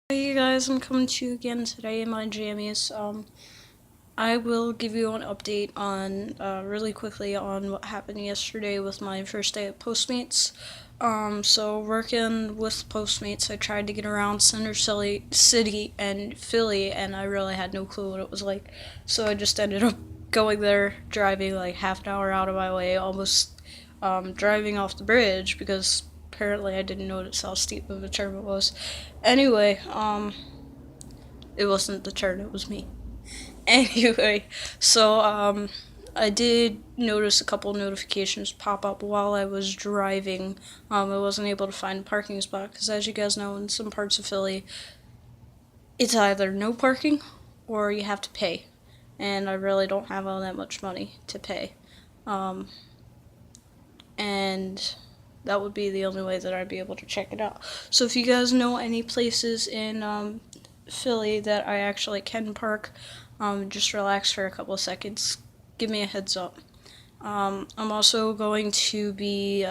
Hey guys, I'm coming to you again today in my jammies. I will give you an update on, really quickly on what happened yesterday with my first day at Postmates. So working with Postmates, I tried to get around City and Philly, and I really had no clue what it was like. So I just ended up going there, driving like half an hour out of my way, almost driving off the bridge because apparently I didn't notice how steep of a turn it was. Anyway, it wasn't the turn, it was me. Anyway, so I did notice a couple notifications pop up while I was driving. I wasn't able to find a parking spot because, as you guys know, in some parts of Philly, it's either no parking or you have to pay, and I really don't have all that much money to pay. And that would be the only way that I'd be able to check it out. So if you guys know any places in Philly that I actually can park, just relax for a couple of seconds, give me a heads up. I'm also going to be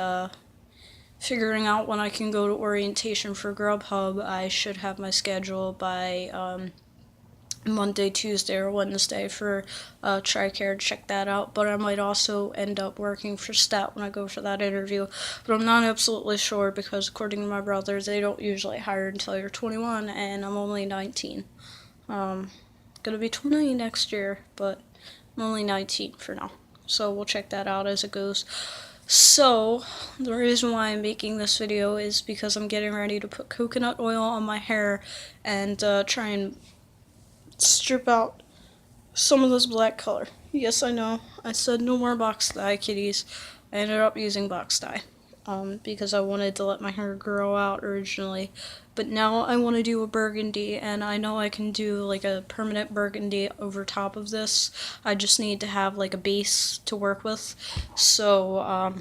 figuring out when I can go to orientation for Grubhub. I should have my schedule by Monday, Tuesday, or Wednesday for TRICARE. Check that out. But I might also end up working for STAT when I go for that interview. But I'm not absolutely sure because, according to my brother, they don't usually hire until you're 21, and I'm only 19. Gonna be 20 next year, but I'm only 19 for now. So we'll check that out as it goes. So, the reason why I'm making this video is because I'm getting ready to put coconut oil on my hair and try and strip out some of this black color. Yes, I know. I said no more box dye, kitties. I ended up using box dye because I wanted to let my hair grow out originally. But now I want to do a burgundy, and I know I can do like a permanent burgundy over top of this. I just need to have like a base to work with. So,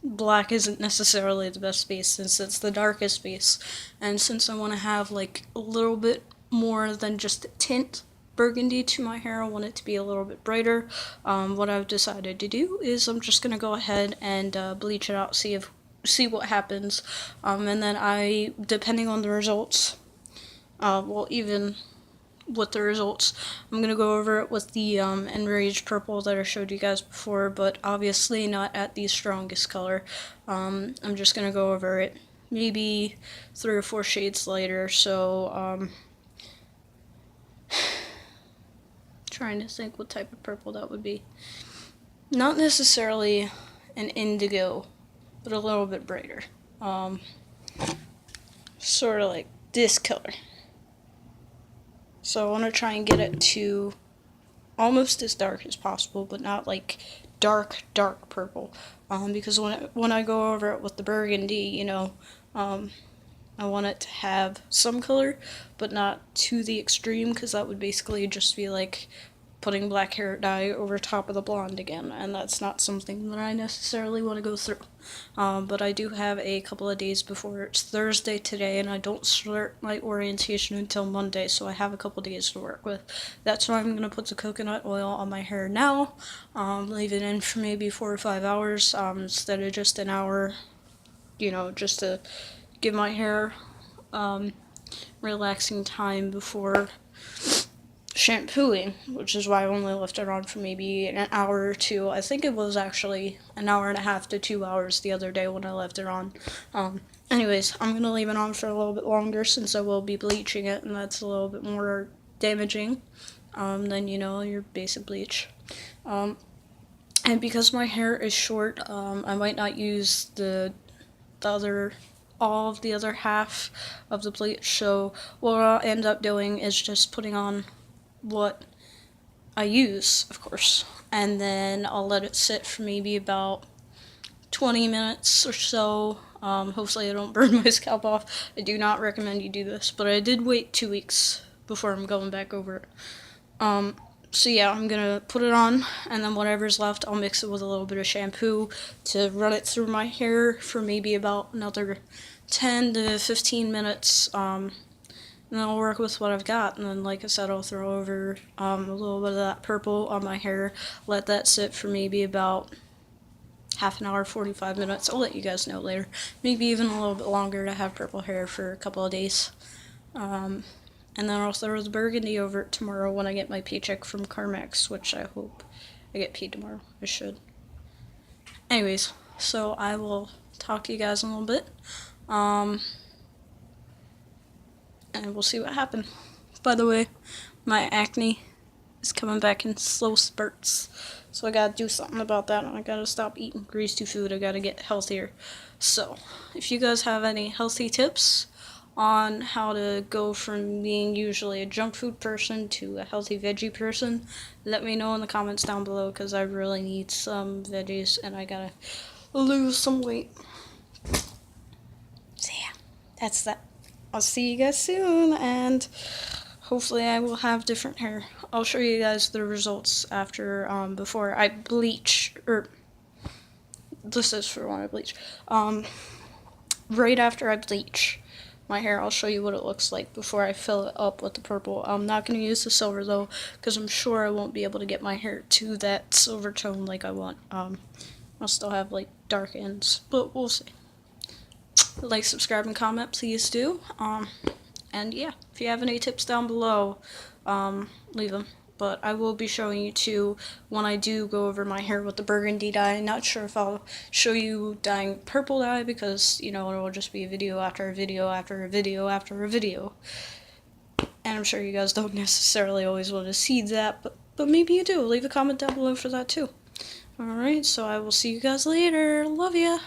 black isn't necessarily the best base since it's the darkest base. And since I want to have like a little bit more than just a tint burgundy to my hair, I want it to be a little bit brighter. What I've decided to do is I'm just gonna go ahead and bleach it out, see what happens, and then depending on the results, even with the results, I'm gonna go over it with the enraged purple that I showed you guys before, but obviously not at the strongest color. I'm just gonna go over it maybe 3 or 4 shades later. So trying to think what type of purple that would be. Not necessarily an indigo, but a little bit brighter. Sort of like this color. So I want to try and get it to almost as dark as possible, but not like dark, dark purple. Because when I go over it with the burgundy, I want it to have some color, but not to the extreme, because that would basically just be like putting black hair dye over top of the blonde again, and that's not something that I necessarily want to go through. But I do have a couple of days before. It's Thursday today, and I don't start my orientation until Monday, so I have a couple days to work with. That's why I'm going to put the coconut oil on my hair now, leave it in for maybe 4 or 5 hours, instead of just an hour, just to give my hair relaxing time before shampooing, which is why I only left it on for maybe an hour or two. I think it was actually an hour and a half to 2 hours the other day when I left it on. Anyways, I'm going to leave it on for a little bit longer since I will be bleaching it, and that's a little bit more damaging than, your basic bleach. And because my hair is short, I might not use all of the other half of the bleach, so what I'll end up doing is just putting on what I use, of course, and then I'll let it sit for maybe about 20 minutes or so. Hopefully I don't burn my scalp off. I do not recommend you do this, but I did wait 2 weeks before I'm going back over it. So yeah, I'm gonna put it on, and then whatever's left, I'll mix it with a little bit of shampoo to run it through my hair for maybe about another 10 to 15 minutes, and then I'll work with what I've got, and then, like I said, I'll throw over a little bit of that purple on my hair, let that sit for maybe about half an hour, 45 minutes. I'll let you guys know later. Maybe even a little bit longer to have purple hair for a couple of days. And then I'll throw the burgundy over it tomorrow when I get my paycheck from CarMax, which I hope I get paid tomorrow. I should. Anyways, so I will talk to you guys in a little bit. And we'll see what happens. By the way, my acne is coming back in slow spurts. So I gotta do something about that, and I gotta stop eating greasy food. I gotta get healthier. So, if you guys have any healthy tips on how to go from being usually a junk food person to a healthy veggie person, let me know in the comments down below, because I really need some veggies and I gotta lose some weight. So yeah, that's that. I'll see you guys soon, and hopefully I will have different hair. I'll show you guys the results after, before I bleach, or this is for when I bleach. Right after I bleach my hair, I'll show you what it looks like before I fill it up with the purple. I'm not going to use the silver though, because I'm sure I won't be able to get my hair to that silver tone like I want. I'll still have like dark ends, but we'll see. Like, subscribe, and comment, please do. And yeah, if you have any tips down below, leave them. But I will be showing you too when I do go over my hair with the burgundy dye. Not sure if I'll show you dyeing purple dye, because, you know, it will just be a video after a video after a video after a video. And I'm sure you guys don't necessarily always want to see that, but maybe you do. Leave a comment down below for that too. Alright, so I will see you guys later. Love ya!